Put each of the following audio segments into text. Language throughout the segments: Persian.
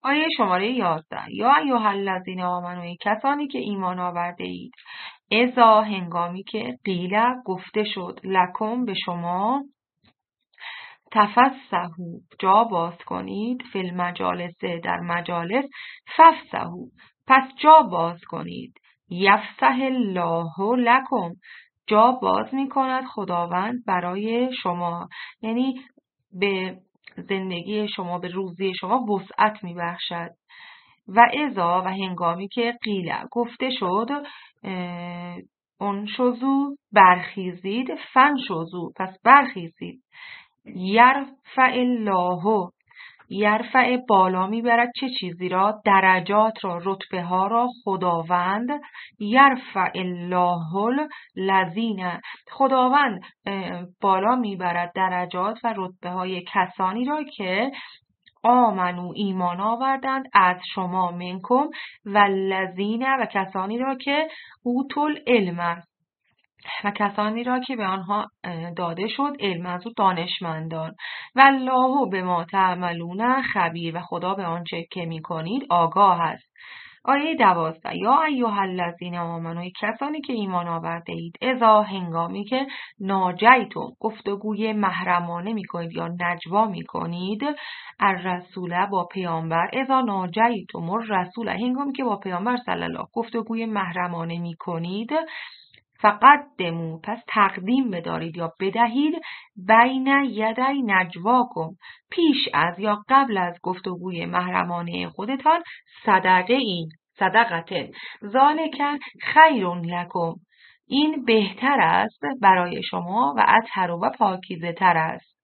آیه شماره 11 یا ایها الذین آمنوا، ای کسانی که ایمان آورده اید، اذا هنگامی که قیل گفته شد لکم به شما، تفسحوا جا باز کنید، فی المجالس در مجالس، فافسحوا پس جا باز کنید، یفسح الله لکم جا باز می کند خداوند برای شما، یعنی به زندگی شما، به روزی شما وسعت می بخشد. و اذا و هنگامی که قیل گفته شد، اون شزو برخیزید، فن شزو پس برخیزید، یرفع الله یرفع بالا میبرد چه چیزی را؟ درجات را، رتبه ها را خداوند. یرفع الله الذین خداوند بالا میبرد درجات و رتبه های کسانی را که آمنو ایمان آوردند از شما، منکم و الذین و کسانی را که اوتوا العلم و کسانی را که به آنها داده شد علم، از او دانشمندان. و الله بما تعملون خبیر و خدا به آنچه که میکنید آگاه است. آیه 12 یا ایها الذین آمنوا، کسانی که ایمان آورده اید، اذا هنگامی که ناجیتم گفتگوی محرمانه میکنید یا نجوا میکنید، الرسول با پیامبر، اذا ناجیتم الرسول هنگامی که با پیامبر صلی الله گفتگوی محرمانه میکنید، فقدموا پس تقدیم بدارید یا بدهید، بین یدی نجواکم پیش از یا قبل از گفتگوی محرمانه خودتان، صدقه ذالک خیر لکم این بهتر است برای شما و اطهر و پاکیزه تر است.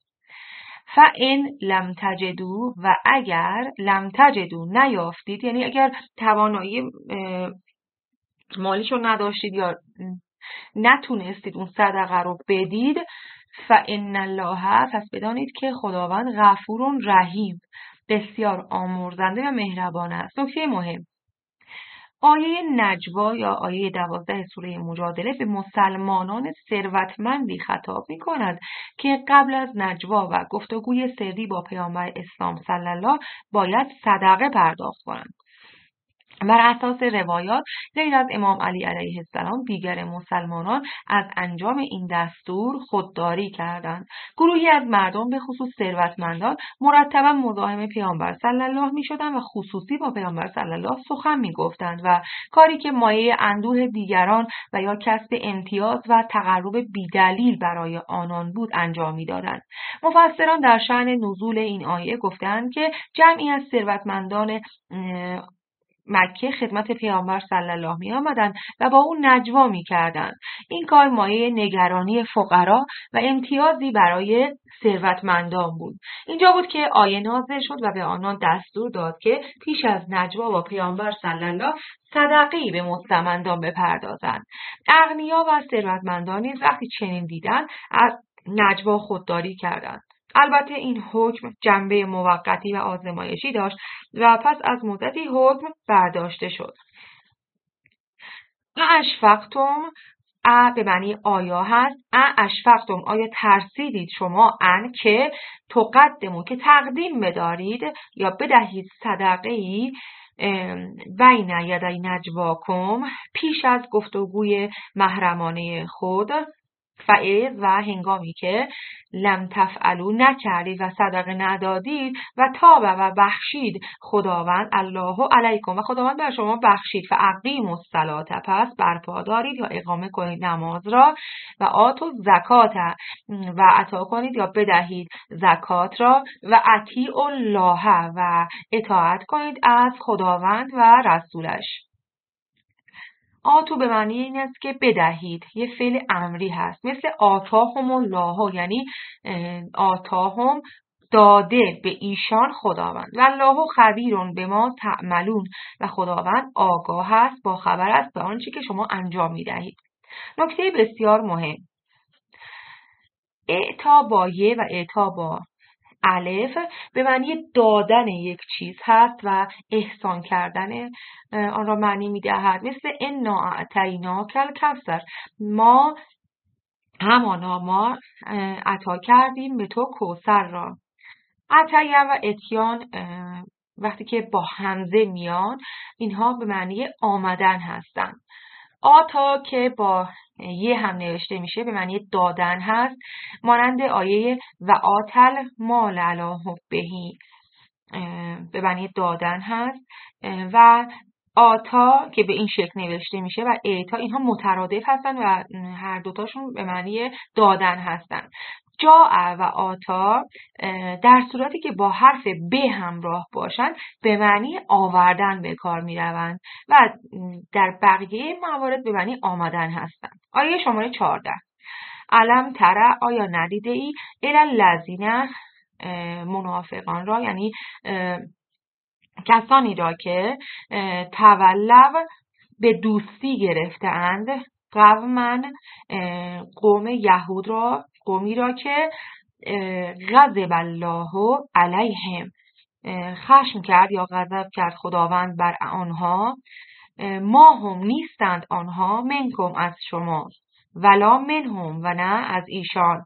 فان لم تجدوا و اگر لم تجدوا نیافتید، یعنی اگر توانایی مالیشو نداشتید یا نتونستید اون صدقه رو بدید، فان الله پس بدانید که خداوند غفور رحیم بسیار آمرزنده و مهربان است. نکته مهم، آیه نجوا یا آیه 12 سوره مجادله به مسلمانان ثروتمندی خطاب می کند که قبل از نجوا و گفتگوی سری با پیامبر اسلام صلی الله باید صدقه پرداخت کنند. بر اساس روایات غیر از امام علی علیه السلام دیگر مسلمانان از انجام این دستور خودداری کردند. گروهی از مردم به خصوص ثروتمندان مرتبا مزاحم پیامبر صلی الله می‌شدند و خصوصی با پیامبر صلی الله سخن می‌گفتند و کاری که مایه اندوه دیگران و یا کسب امتیاز و تقرب بیدلیل برای آنان بود انجام می‌دادند. مفسران در شأن نزول این آیه گفتند که جمعی از ثروتمندان مکه خدمت پیامبر صلی الله می آمدند و با او نجوا می کردند. این کار مایه نگرانی فقرا و امتیازی برای ثروتمندان بود. اینجا بود که آیه نازل شد و به آنان دستور داد که پیش از نجوا با پیامبر صلی الله صدقه‌ای به مستمندان بپردازند. اغنیا و ثروتمندان نیز وقتی چنین دیدند از نجوا خودداری کردند. البته این حکم جنبه موقتی و آزمایشی داشت و پس از مدتی حکم برداشته شد. اشفقتم به معنی آیا هست. اشفقتم آیا ترسیدید شما ان که تقدمو که تقدیم بدارید یا بدهید صدقه‌ای بین یدی نجواکم پیش از گفتگوی محرمانه خود، فاذ و هنگامی که لم تفعلوا نکردید و صدقه ندادید و تاب و بخشید خداوند الله علیکم و خداوند بر شما بخشید، فاقیموا الصلاة پس برپا دارید یا اقامه کنید نماز را، و آتوا زکات و عطا کنید یا بدهید زکات را، و اطیعوا الله و اطاعت کنید از خداوند و رسولش. آتو به معنی این است که بدهید، یه فعل امری هست، مثل آتاهم الله، یعنی آتاهم داده به ایشان خداوند. و الله خبیر بما تعملون و خداوند آگاه است، با خبر است به آنچه که شما انجام می دهید. نکته بسیار مهم، اعطا با یه و اعطا با الف به معنی دادن یک چیز هست و احسان کردن آن را معنی می‌دهد. مثل انا اعطیناک الکوثر، ما عطا کردیم به تو کوثر را. عطیه و اتیان وقتی که با همزه میان اینها به معنی آمدن هستن. آتا که با یه هم نوشته میشه به معنی دادن هست، مانند آیه و آتل مال علی حبهی به معنی دادن هست و آتا که به این شکل نوشته میشه و ایتا، اینها مترادف هستن و هر دوتاشون به معنی دادن هستن. جاء و آتا در صورتی که با حرف به همراه باشن به معنی آوردن به کار می روند و در بقیه موارد به معنی آمدن هستند. آیه شماره 14. علم تره، آیا ندیده ای الذین، منافقان را، یعنی کسانی را که تولو به دوستی گرفتند، قوم یهود را، قومی را که غضب الله علیهم، خشم کرد یا غضب کرد خداوند بر آنها، ما هم نیستند آنها، منکم از شما، ولا منهم و نه از ایشان.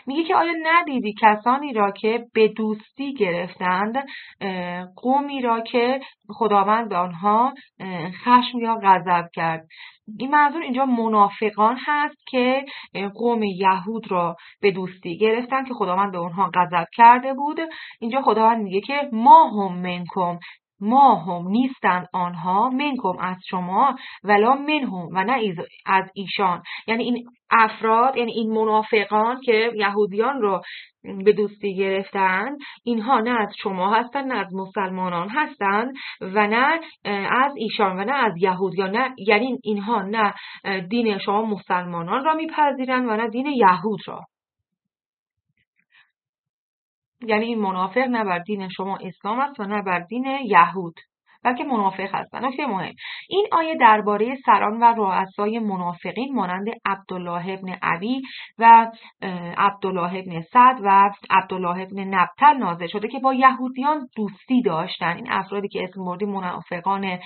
میگه که آیا ندیدی کسانی را که به دوستی گرفتند، قومی را که خداوند به آنها خشم یا غضب کرد. این منظور اینجا منافقان هست که قوم یهود را به دوستی گرفتند که خداوند به آنها غضب کرده بود. اینجا خداوند میگه که ما هم منکم، ما هم نیستند آنها، منکم از شما، ولا منهم و نه از ایشان. یعنی این افراد، یعنی این منافقان که یهودیان رو به دوستی گرفتند، اینها نه از شما هستند نه از مسلمانان هستند و نه از ایشان و نه از یهودیان. نه، یعنی اینها نه دین شما مسلمانان را میپذیرند و نه دین یهود را. یعنی این منافق نه بر دین شما اسلام است و نه بر دین یهود، بلکه منافق هستند. نکته مهم، این آیه درباره سران و رؤسای منافقین مانند عبدالله ابن ابی و عبدالله ابن سعد و عبدالله ابن نبتل نازل شده که با یهودیان دوستی داشتند. این افرادی که اسم بردیم منافقان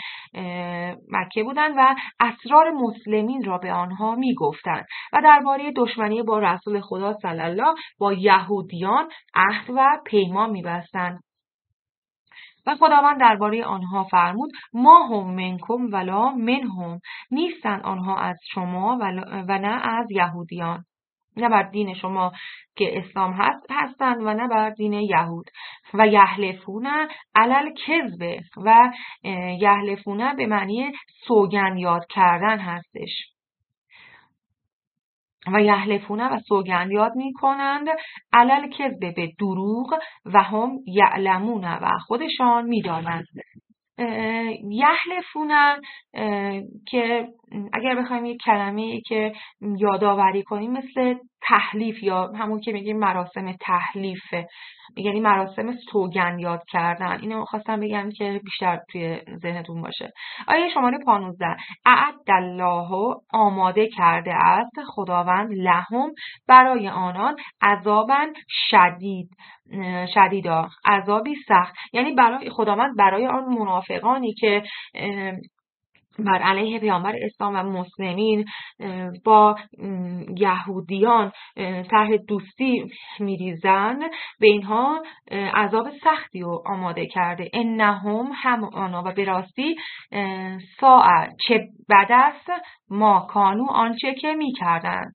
مکه بودند و اسرار مسلمین را به آنها میگفتند و درباره دشمنی با رسول خدا صلی الله با یهودیان عهد و پیمان می‌بستند. و خداوند درباره آنها فرمود ما هم منکم ولا منهم، نیستند آنها از شما و نه از یهودیان، نه بر دین شما که اسلام هستند و نه بر دین یهود. و یحلفون علی الکذب، و یحلفون به معنی سوگند یاد کردن هستش. و یحلفون و سوگند یاد می کنند علی الکذب، به دروغ، و هم یعلمون و خودشان می دانند. یحلفون که اگر بخوایم یک کلمه‌ای که یادآوری کنیم مثل تحلیف یا همون که میگیم مراسم تحلیفه، یعنی مراسم سوگند یاد کردن. اینو خواستم بگم که بیشتر توی ذهنتون باشه. آیه شماره 15. اعد الله، آماده کرده است خداوند، لهم، برای آنان، عذابا شدیدا، عذابی سخت. یعنی برای خداوند برای آن منافقانی که بر علیه پیامبر اسلام و مسلمین با یهودیان طرح دوستی میریزند، به اینها عذاب سختی رو آماده کرده. انهم، هم آنها، و به راستی ساعت، چه بد است، ما کانو، آنچه که میکردند.